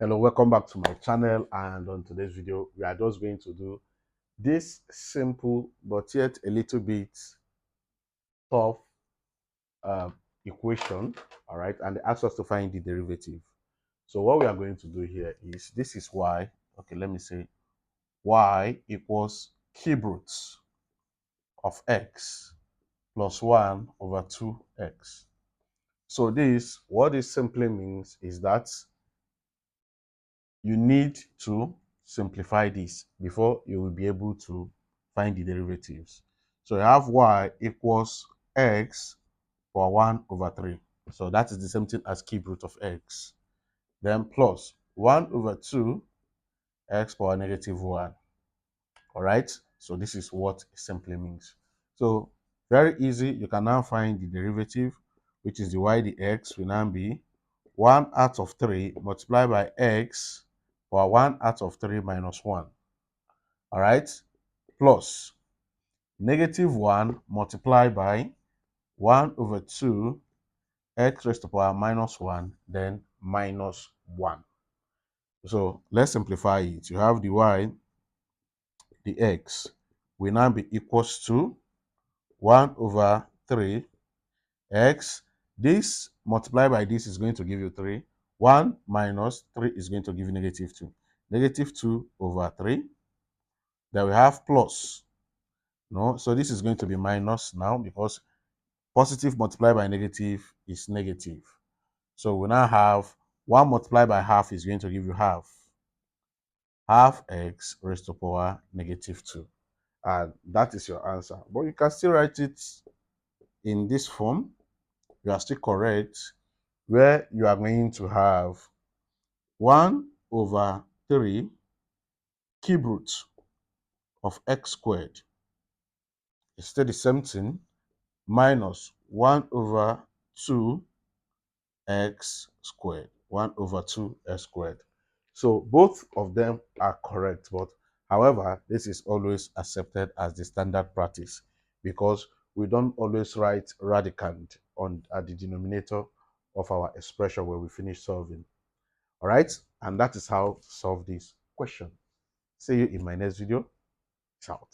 Hello, welcome back to my channel, and on today's video we are just going to do this simple but yet a little bit tough uh, equation. All right, and they ask us to find the derivative. So what we are going to do here is, this is y. Okay, let me say y equals cube roots of x plus 1 over 2x. So what this simply means is that you need to simplify this before you will be able to find the derivatives. So you have y equals x for 1 over 3. So that is the same thing as cube root of x. Then plus 1 over 2 x power negative 1. All right. So this is what it simply means. So very easy. You can now find the derivative, which is the y dx will now be 1 out of 3 multiplied by x power 1 out of 3 minus 1. All right. Plus negative 1 multiplied by 1 over 2 x raised to power minus 1, then minus 1. So let's simplify it. You have the y, the x will now be equals to 1 over 3 x. This multiplied by this is going to give you 3. 1 minus 3 is going to give you negative 2. Negative 2 over 3. Then we have plus. No, so this is going to be minus now, because positive multiplied by negative is negative. So we now have 1 multiplied by half is going to give you half. Half x raised to power negative 2. And that is your answer. But you can still write it in this form. You are still correct, where you are going to have 1 over 3 cube root of x squared. It's still the same thing, minus 1 over 2 x squared. 1 over 2 x squared. So both of them are correct, but however, this is always accepted as the standard practice, because we don't always write radicand on at the denominator of our expression when we finish solving. All right, and that is how to solve this question. See you in my next video. Ciao.